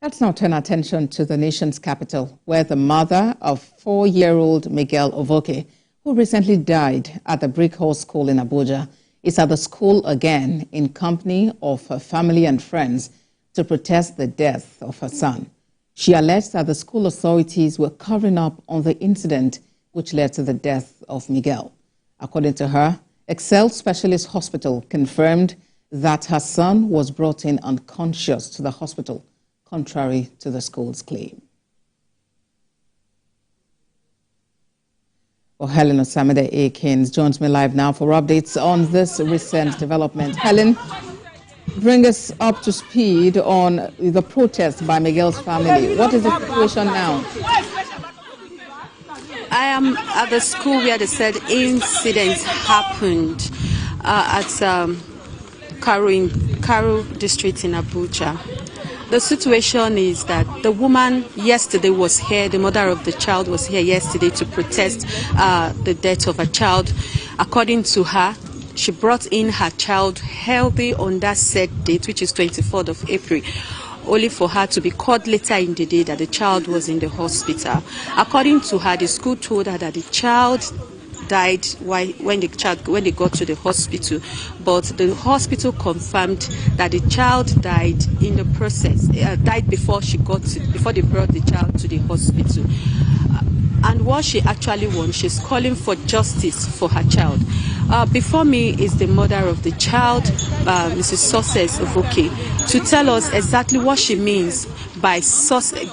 Let's now turn attention to the nation's capital, where the mother of 4-year-old Miguel Ovoke, who recently died at the Brick House School in Abuja, is at the school again in company of her family and friends to protest the death of her son. She alleged that the school authorities were covering up on the incident which led to the death of Miguel. According to her, Excel Specialist Hospital confirmed that her son was brought in unconscious to the hospital, contrary to the school's claim. Well, Helen Osamide Akins joins me live now for updates on this recent development. Helen, bring us up to speed on the protest by Miguel's family. What is the situation now? I am at the school where the said incident happened at Karo district in Abuja. The situation is that the woman yesterday was here, the mother of the child was here yesterday to protest the death of a child. According to her, she brought in her child healthy on that set date, which is 24th of April, only for her to be called later in the day that the child was in the hospital. According to her, the school told her that the child died when they got to the hospital, but the hospital confirmed that the child died in the process, died before they brought the child to the hospital. And what she actually wants, she's calling for justice for her child. Before me is the mother of the child, Mrs. Success Ovoke, to tell us exactly what she means by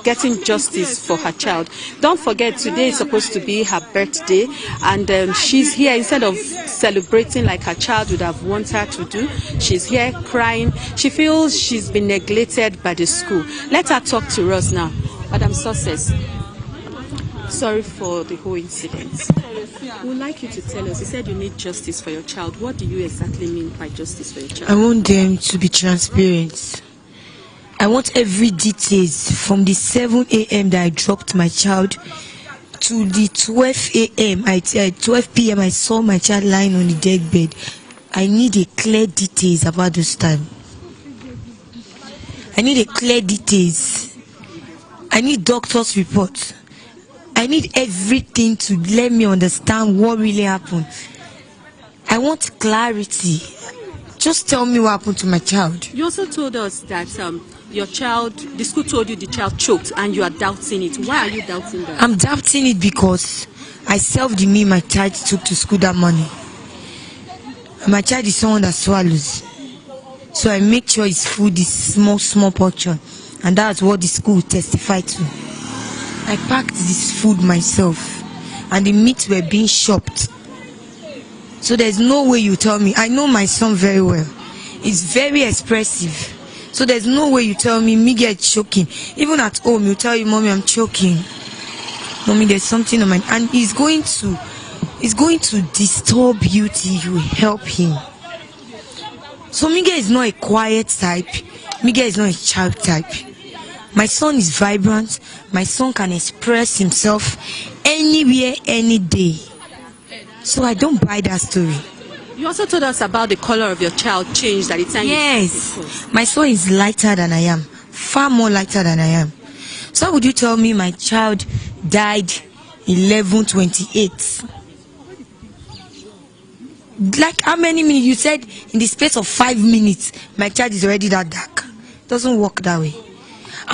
getting justice for her child. Don't forget, today is supposed to be her birthday, and she's here instead of celebrating like her child would have wanted her to do. She's here crying. She feels she's been neglected by the school. Let her talk to us now. Madam Success, sorry for the whole incident. We'd like you to tell us, you said you need justice for your child. What do you exactly mean by justice for your child? I want them to be transparent. I want every details from the 7 a.m. that I dropped my child to the 12 a.m. 12 p.m. I saw my child lying on the dead bed. I need a clear details about this time. I need a clear details. I need doctor's report. I need everything to let me understand what really happened. I want clarity. Just tell me what happened to my child. You also told us that your child, the school told you the child choked and you are doubting it. Why are you doubting that? I'm doubting it because I self-demean my child took to school that morning. And my child is someone that swallows. So I make sure his food is small portion. And that's what the school testified to. I packed this food myself, and the meat were being chopped. So there's no way you tell me. I know my son very well. He's very expressive. So there's no way you tell me Miguel is choking. Even at home, you tell you, Mommy, I'm choking. Mommy, there's something on my... And he's going to disturb you till you help him. So Miguel is not a quiet type. Miguel is not a child type. My son is vibrant. My son can express himself anywhere, any day. So I don't buy that story. You also told us about the color of your child changed at the time. Yes. My son is lighter than I am. Far more lighter than I am. So how would you tell me my child died 11:28? Like how many minutes? You said in the space of 5 minutes, my child is already that dark. Doesn't work that way.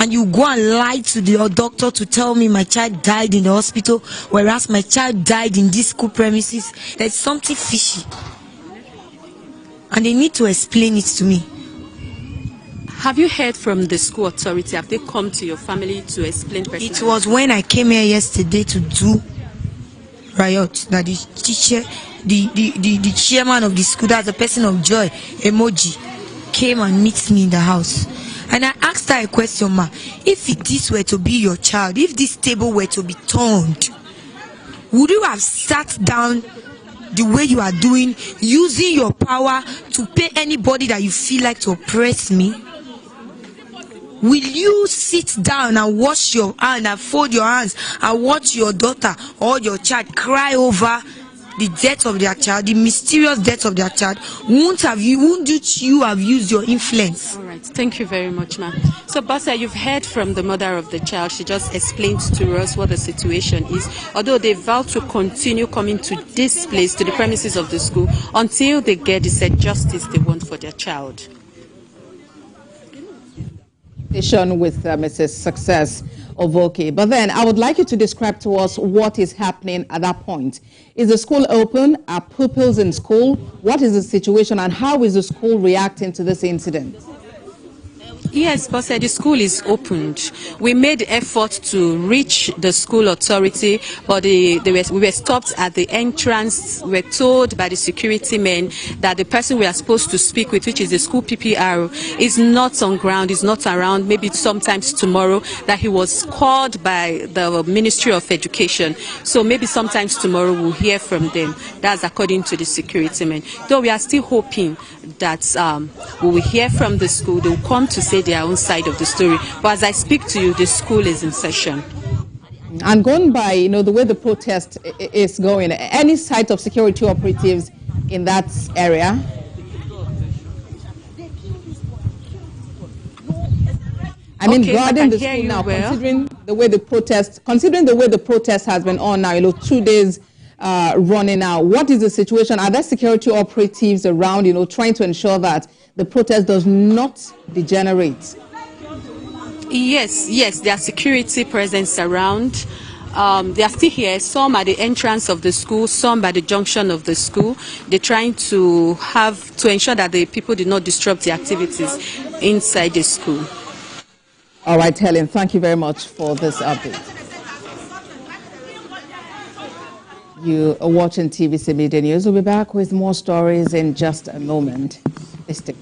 And you go and lie to the doctor to tell me my child died in the hospital, whereas my child died in this school premises. There's something fishy. And they need to explain it to me. Have you heard from the school authority? Have they come to your family to explain personally? It was when I came here yesterday to do riot that the teacher, the chairman of the school, that's the person of joy, emoji, came and met me in the house. And I asked her a question, ma. If this were to be your child, if this table were to be turned, would you have sat down the way you are doing, using your power to pay anybody that you feel like to oppress me? Will you sit down and wash your hand and fold your hands and watch your daughter or your child cry over the death of their child, the mysterious death of their child, wouldn't you have used your influence? All right, thank you very much, ma'am. So, Bossa, you've heard from the mother of the child. She just explained to us what the situation is. Although they vow to continue coming to this place, to the premises of the school, until they get the said justice they want for their child. With Mrs. Success Ovoke. But then I would like you to describe to us what is happening at that point. Is the school open? Are pupils in school? What is the situation and how is the school reacting to this incident? Yes, Bossa, the school is opened. We made effort to reach the school authority, but we were stopped at the entrance. We were told by the security men that the person we are supposed to speak with, which is the school PPR, is not on ground, is not around, maybe sometimes tomorrow, that he was called by the Ministry of Education. So maybe sometimes tomorrow we'll hear from them. That's according to the security men. Though we are still hoping that we will hear from the school. They will come to say their own side of the story. But as I speak to you, the school is in session. And going by, the way the protest is going, any sight of security operatives in that area? Guarding the school now, considering the way the protest has been on now, 2 days running now. What is the situation? Are there security operatives around, trying to ensure that the protest does not degenerate? Yes, there are security presence around. They are still here. Some at the entrance of the school, some by the junction of the school. They're trying to ensure that the people do not disrupt the activities inside the school. All right, Helen, thank you very much for this update. You are watching TVC Media News. We'll be back with more stories in just a moment. Stay